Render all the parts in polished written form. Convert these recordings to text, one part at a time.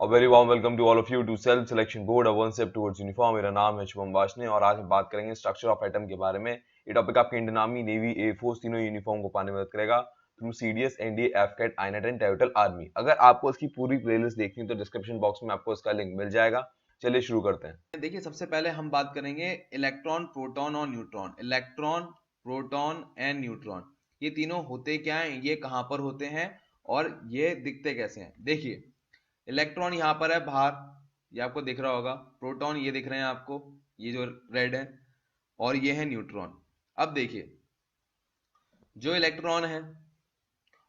और very warm welcome to all of you to self selection board a one step towards uniform. मेरा नाम है शुभम वाशने और आज हम बात करेंगे स्ट्रक्चर ऑफ एटम के बारे में। ये टॉपिक आपके इंडियन आर्मी, नेवी, एयरफोर्स तीनों यूनिफॉर्म को पाने में मदद करेगा through CDS, NDA, AFCAT, INET and territorial army. अगर आपको इसकी पूरी प्लेलिस्ट देखनी है तो डिस्क्रिप्शन बॉक्स में आपको इसका लिंक मिल जाएगा। चलिए शुरू करते हैं। देखिए, सबसे पहले हम बात करेंगे इलेक्ट्रॉन, प्रोटॉन और neutron. Electron, proton and neutron, ये तीनों होते क्या हैं, ये कहां पर होते हैं और ये दिखते कैसे हैं। देखिए, इलेक्ट्रॉन यहां पर है बाहर, ये आपको दिख रहा होगा। प्रोटॉन ये दिख रहे हैं आपको, ये जो रेड है, और ये है न्यूट्रॉन। अब देखिए, जो इलेक्ट्रॉन है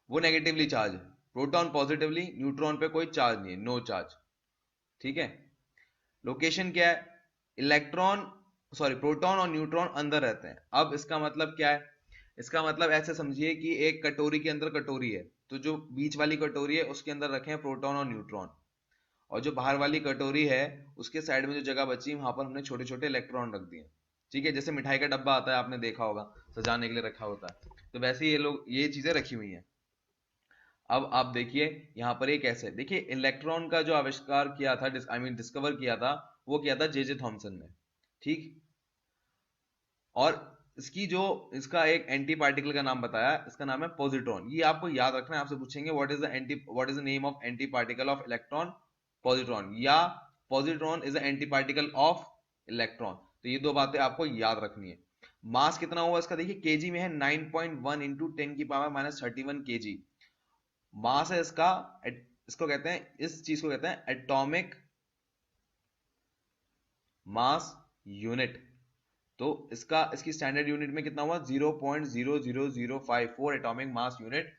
वो नेगेटिवली चार्ज है, प्रोटॉन पॉजिटिवली, न्यूट्रॉन पे कोई चार्ज नहीं है, नो चार्ज। ठीक है। लोकेशन क्या है, इलेक्ट्रॉन सॉरी प्रोटॉन और न्यूट्रॉन अंदर रहते हैं। अब इसका मतलब क्या है, इसका मतलब ऐसे समझिए कि एक कटोरी के अंदर कटोरी है, तो जो बीच वाली कटोरी है उसके अंदर रखे हैं प्रोटॉन और न्यूट्रॉन, और जो बाहर वाली कटोरी है उसके साइड में जो जगह बची वहां पर हमने छोटे छोटे इलेक्ट्रॉन रख दिए। ठीक है, जैसे मिठाई का डब्बा आता है, आपने देखा होगा, सजाने के लिए रखा होता है, तो वैसे ही ये लोग ये चीजें रखी हुई हैं। अब आप देखिए यहां पर ये कैसे है। देखिए, इलेक्ट्रॉन का जो आविष्कार किया था, डिस्कवर किया था, वो किया था जे जे थॉमसन ने। ठीक। और इसका एक एंटी पार्टिकल का नाम बताया, इसका नाम है पॉजिट्रॉन। ये आपको याद रखना है, आपसे पूछेंगे what is the name of antiparticle of electron, positron, या positron is the antiparticle of electron. तो ये दो बातें आपको याद रखनी है। मास कितना हुआ इसका, देखिए केजी में है, 9.1 इंटू 10⁻³ केजी मास है इसका। इसको कहते हैं, इस चीज को कहते हैं एटॉमिक मास यूनिट। तो इसकी स्टैंडर्ड यूनिट में कितना हुआ, 0.00054 एटॉमिक मास यूनिट।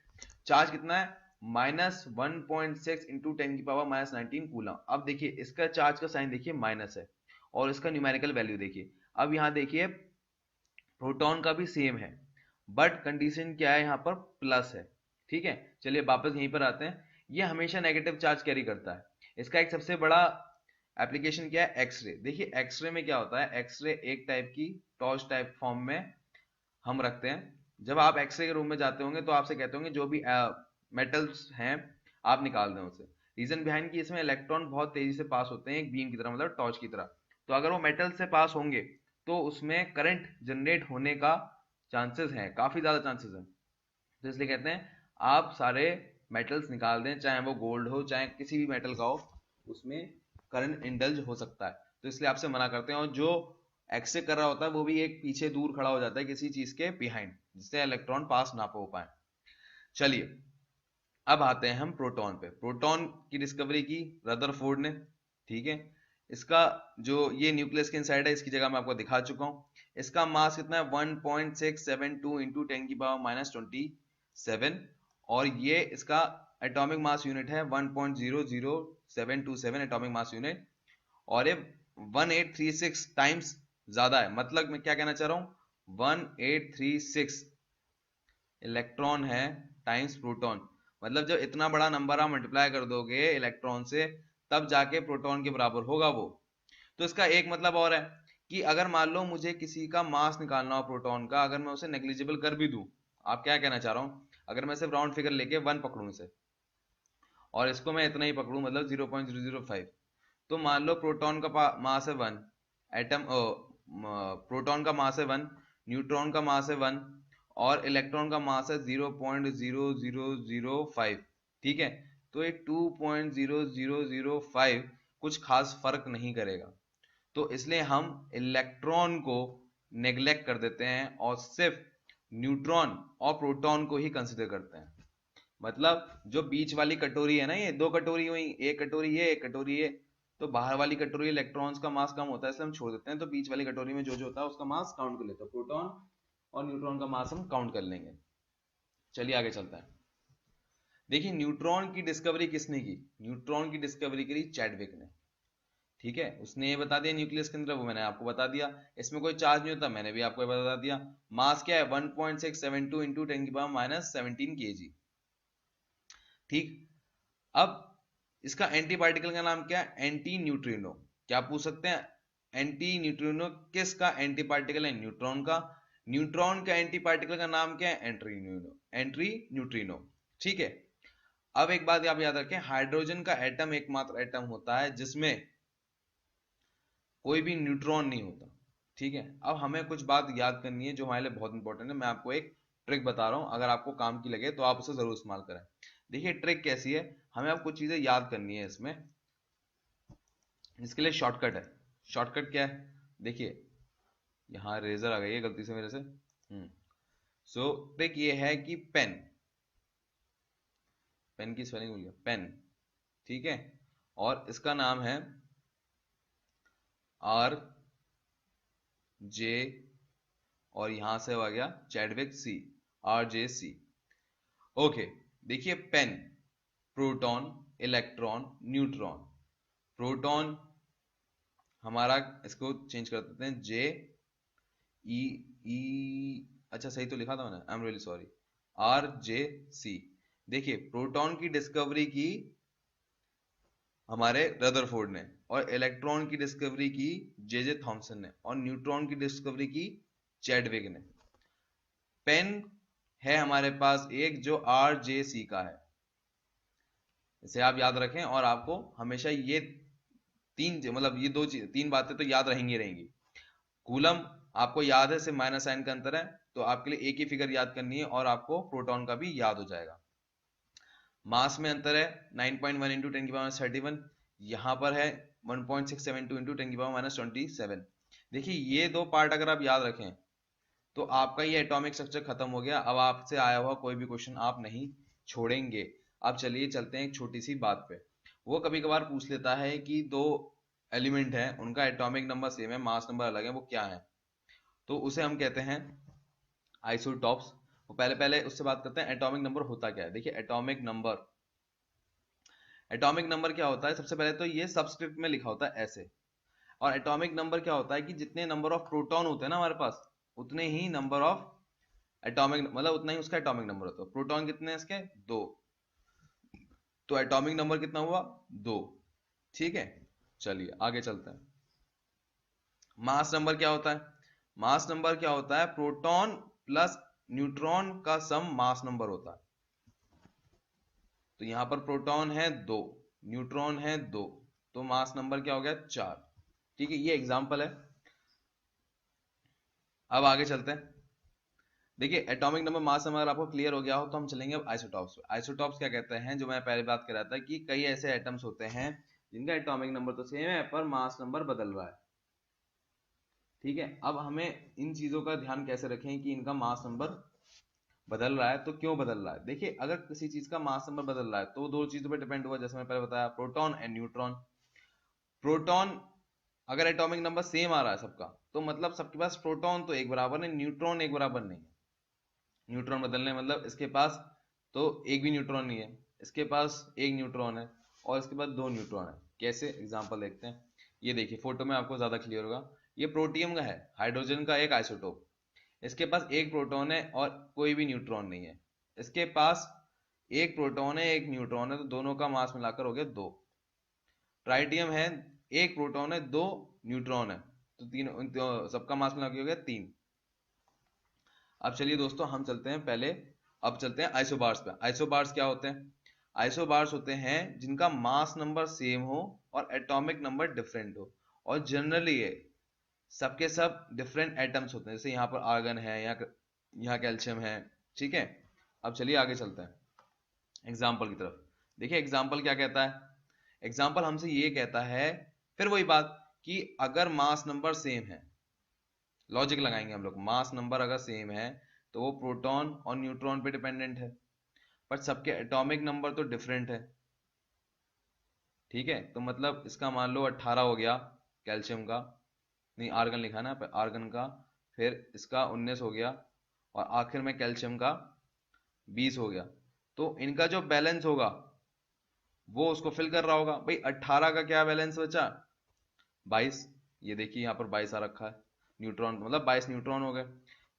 चार्ज कितना है, -1.6 इंटू 10⁻⁻19 कूलम। अब देखिए, इसका चार्ज का साइन देखिए माइनस है, और इसका न्यूमेरिकल वैल्यू देखिए। अब यहां देखिए, प्रोटॉन का भी सेम है, बट कंडीशन क्या है, यहां पर प्लस है। ठीक है, चलिए वापस यहीं पर आते हैं। ये हमेशा नेगेटिव चार्ज कैरी करता है। इसका एक सबसे बड़ा एप्लीकेशन क्या है, एक्सरे। देखिए, एक्सरे में क्या होता है, एक्सरे एक टाइप की टॉर्च टाइप फॉर्म में हम रखते हैं। जब आप एक्सरे के रूम में जाते होंगे तो आपसे कहते होंगे जो भी मेटल्स हैं आप निकाल दें उसे। रीजन बिहाइंड कि इसमें इलेक्ट्रॉन बहुत तेजी से पास होते हैं, एक बीम की तरह, मतलब टॉर्च की तरह। तो अगर वो मेटल से पास होंगे तो उसमें करंट जनरेट होने का चांसेस हैं, काफी ज्यादा चांसेस हैं। तो इसलिए कहते हैं आप सारे मेटल्स निकाल दें, चाहे वो गोल्ड हो चाहे किसी भी मेटल का हो, उसमें करंट इंडल्ज हो सकता है। तो इसलिए आपसे मना करते हैं। और जो एक्सरे कर रहा होता है वो भी एक पीछे दूर खड़ा हो जाता है किसी चीज के बिहाइंड, जिससे इलेक्ट्रॉन पास ना हो पाए। चलिए, अब आते हैं हम प्रोटॉन पे। प्रोटॉन की डिस्कवरी की रदरफोर्ड ने। ठीक है। इसका जो ये न्यूक्लियस के इनसाइड है, इसकी जगह मैं आपको दिखा चुका हूं। इसका मास कितना है, 1.672 इंटू 10⁻⁻27, और ये इसका एटॉमिक मास यूनिट है 1.00727 एटॉमिक मास यूनिट। और ये 1836 टाइम्स ज्यादा है। मतलब मैं क्या कहना चाह रहा हूं, 1836 इलेक्ट्रॉन है टाइम्स प्रोटॉन। मतलब जब इतना बड़ा नंबर आप मल्टीप्लाई कर दोगे इलेक्ट्रॉन से, तब जाके प्रोटॉन के बराबर होगा वो। तो इसका एक मतलब और है कि अगर मान लो मुझे किसी का मास निकालना हो प्रोटॉन का, अगर मैं उसे नेग्लिजिबल कर भी दूं, आप क्या कहना चाह रहा हूं, अगर मैं सिर्फ राउंड फिगर लेके 1 पकड़ूं इसे, और इसको मैं इतना ही पकड़ूं, मतलब 0.005, तो मान लो प्रोटॉन का मास है 1, एटम प्रोटॉन का मास है 1, न्यूट्रॉन का मास है 1, और इलेक्ट्रॉन का मास है 0.0005। ठीक है, तो ये 2.0005 कुछ खास फर्क नहीं करेगा। तो इसलिए हम इलेक्ट्रॉन को नेग्लेक्ट कर देते हैं और सिर्फ न्यूट्रॉन और प्रोटॉन को ही कंसिडर करते हैं। मतलब जो बीच वाली कटोरी है ना, ये दो कटोरी हुई, एक कटोरी ये एक कटोरी ये, तो बाहर वाली कटोरी इलेक्ट्रॉन्स का मास कम होता है, इसलिए हम छोड़ देते हैं। तो बीच वाली कटोरी में जो जो होता है उसका मास काउंट कर लेते हैं, प्रोटॉन और न्यूट्रॉन का मास हम काउंट कर लेंगे। चलिए आगे चलता है। देखिए, न्यूट्रॉन की डिस्कवरी किसने की, न्यूट्रॉन की डिस्कवरी करी चैडविक ने। ठीक है, उसने ये बता दिया न्यूक्लियस के अंदर, वो मैंने आपको बता दिया। इसमें कोई चार्ज नहीं होता, मैंने भी आपको बता दिया। मास क्या है, 1.672 इंटू 10⁻⁻17 केजी। ठीक। अब इसका एंटी पार्टिकल का नाम क्या है, एंटी न्यूट्रिनो। क्या पूछ सकते हैं, एंटी न्यूट्रिनो किसका एंटी पार्टिकल है, न्यूट्रॉन का। न्यूट्रॉन का एंटी पार्टिकल का नाम क्या है, एंट्री न्यूट्रिनो। ठीक है। अब एक बात आप याद रखें, हाइड्रोजन का एटम एकमात्र एटम होता है जिसमें कोई भी न्यूट्रॉन नहीं होता। ठीक है, अब हमें कुछ बात याद करनी है जो हमारे लिए बहुत इंपॉर्टेंट है। मैं आपको एक ट्रिक बता रहा हूं, अगर आपको काम की लगे तो आप उसे जरूर इस्तेमाल करें। देखिए ट्रिक कैसी है, हमें अब कुछ चीजें याद करनी है इसमें। इसके लिए शॉर्टकट है। शॉर्टकट क्या है, देखिए यहाँ रेजर आ गई है गलती से मेरे से। सो ट्रिक ये है कि पेन, पेन की स्पेलिंग भूल गया, पेन। ठीक है, और इसका नाम है आर जे, और यहां से आ गया चैडविक सी, RJC। ओके, देखिए PEN, proton, electron, neutron. Proton हमारा, इसको चेंज कर देते हैं JE, अच्छा सही तो लिखा था मैंने, I am really sorry, RJC। देखिए प्रोटॉन की डिस्कवरी की हमारे रदरफोर्ड ने, और इलेक्ट्रॉन की डिस्कवरी की JJ थॉमसन ने, और न्यूट्रॉन की डिस्कवरी की चैडविक ने। पेन है हमारे पास एक जो RJC का है, इसे आप याद रखें, और आपको हमेशा ये तीन, मतलब ये दो चीज, तीन बातें तो याद रहेंगी रहेंगी। कूलम आपको याद है, सिर्फ माइनस साइन का अंतर है, तो आपके लिए एक ही फिगर याद करनी है और आपको प्रोटॉन का भी याद हो जाएगा। मास में अंतर है 9.1 इंटू 10 की पावर -31, यहां पर है 1.672 इंटू 10 की पावर -27। देखिए ये दो पार्ट अगर आप याद रखें तो आपका ये एटॉमिक स्ट्रक्चर खत्म हो गया। अब आपसे आया हुआ कोई भी क्वेश्चन आप नहीं छोड़ेंगे। अब चलिए चलते हैं एक छोटी सी बात पे। वो कभी कभार पूछ लेता है कि दो एलिमेंट है, उनका एटॉमिक नंबर सेम है, मास नंबर अलग है, वो क्या है? तो उसे हम कहते हैं आइसोटॉप्स। वो पहले पहले उससे बात करते हैं एटॉमिक नंबर होता क्या है। देखिए एटॉमिक नंबर, एटॉमिक नंबर क्या होता है, सबसे पहले तो ये सबस्क्रिप्ट में लिखा होता है ऐसे। और एटॉमिक नंबर क्या होता है कि जितने नंबर ऑफ प्रोटॉन होते हैं ना हमारे पास, उतने ही नंबर ऑफ एटॉमिक, मतलब उतना ही उसका एटॉमिक नंबर होता है। प्रोटॉन कितने हैं इसके? 2, तो एटॉमिक नंबर कितना हुआ? 2। ठीक है, चलिए आगे चलते हैं। मास नंबर क्या होता है? मास नंबर क्या होता है? प्रोटॉन प्लस न्यूट्रॉन का सम मास नंबर होता है। तो यहां पर प्रोटॉन है 2, न्यूट्रॉन है 2, तो मास नंबर क्या हो गया? 4। ठीक है, ये एग्जांपल है। अब आगे चलते हैं। देखिए एटॉमिक नंबर, मास नंबर आपको क्लियर हो गया हो तो हम चलेंगे अब आइसोटॉप्स पे। आइसोटॉप्स क्या कहते हैं, जो मैं पहले बात कर रहा था कि कई ऐसे एटम्स होते हैं जिनका एटॉमिक नंबर तो सेम है पर मास नंबर बदल रहा है। ठीक है, अब हमें इन चीजों का ध्यान कैसे रखें कि इनका मास नंबर बदल रहा है तो क्यों बदल रहा है। देखिए अगर किसी चीज का मास नंबर बदल रहा है तो दो चीजों पर डिपेंड हुआ, जैसे मैं पहले बताया, प्रोटॉन एंड न्यूट्रॉन। प्रोटॉन अगर एटॉमिक नंबर सेम आ रहा है सबका, तो मतलब सबके पास प्रोटॉन तो एक बराबर है, न्यूट्रॉन एक बराबर नहीं है। न्यूट्रॉन बदलने मतलब इसके पास तो एक भी न्यूट्रॉन नहीं है, इसके पास एक न्यूट्रॉन है, और इसके पास 2 न्यूट्रॉन है। कैसे, एग्जांपल देखते हैं। ये देखिए फोटो में आपको ज्यादा क्लियर होगा, ये प्रोटियम का है, हाइड्रोजन का एक आइसोटोप। इसके पास एक प्रोटॉन है और कोई भी न्यूट्रॉन नहीं है। इसके पास एक प्रोटॉन है एक न्यूट्रॉन है, तो दोनों का मास मिलाकर हो गया 2। ट्राइटियम है, एक प्रोटॉन है 2 न्यूट्रॉन है, तो तीन, तो सबका मास मिलाकर हो गया 3। अब चलिए दोस्तों हम चलते हैं पहले, अब चलते हैं आइसोबार्स पे। आइसोबार्स क्या होते हैं? आइसोबार्स होते हैं जिनका मास नंबर सेम हो और एटॉमिक नंबर डिफरेंट हो, और जनरली ये सबके सब डिफरेंट एटम्स होते हैं। जैसे यहाँ पर आर्गन है, यहाँ कैल्शियम है। ठीक है, अब चलिए आगे चलते हैं एग्जाम्पल की तरफ। देखिए एग्जाम्पल क्या कहता है? एग्जाम्पल हमसे ये कहता है, फिर वही बात कि अगर मास नंबर सेम है, लॉजिक लगाएंगे हम लोग, मास नंबर अगर सेम है तो वो प्रोटॉन और न्यूट्रॉन पे डिपेंडेंट है, पर सबके एटॉमिक नंबर तो डिफरेंट है। ठीक है, तो मतलब इसका मान लो 18 हो गया कैल्शियम का, नहीं आर्गन लिखा ना, आर्गन का, फिर इसका 19 हो गया, और आखिर में कैल्शियम का 20 हो गया। तो इनका जो बैलेंस होगा वो उसको फिल कर रहा होगा। भाई 18 का क्या बैलेंस बचा? 22। ये देखिए यहाँ पर 22 आ रखा है न्यूट्रॉन, मतलब 22 न्यूट्रॉन हो गए।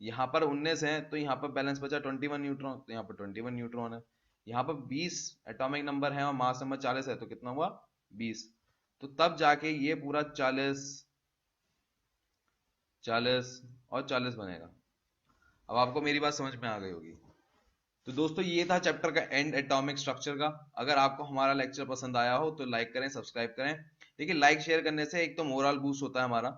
यहाँ पर 19 है तो यहाँ पर बैलेंस बचा 21 न्यूट्रॉन, तो यहाँ पर 21 न्यूट्रॉन है। यहाँ पर 20 एटॉमिक नंबर है और मास नंबर 40 है, तो कितना हुआ? 20। तो तब जाके ये पूरा 40 40 और 40 बनेगा। अब आपको मेरी बात समझ में आ गई होगी। तो दोस्तों ये था चैप्टर का एंड एटॉमिक स्ट्रक्चर का। अगर आपको हमारा लेक्चर पसंद आया हो तो लाइक करें, सब्सक्राइब करें। देखिए लाइक शेयर करने से एक तो मोरल बूस्ट होता है हमारा,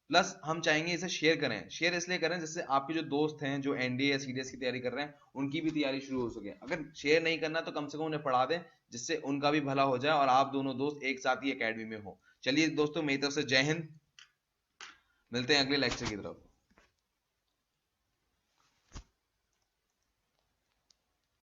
प्लस हम चाहेंगे इसे शेयर करें। शेयर इसलिए करें जिससे आपके जो दोस्त हैं जो एनडीए या सीडीएस की तैयारी कर रहे हैं उनकी भी तैयारी शुरू हो सके। अगर शेयर नहीं करना तो कम से कम उन्हें पढ़ा दें जिससे उनका भी भला हो जाए और आप दोनों दोस्त एक साथ ही एकेडमी में हो। चलिए दोस्तों मेरी तरफ से जय हिंद, मिलते हैं अगले लेक्चर की तरफ।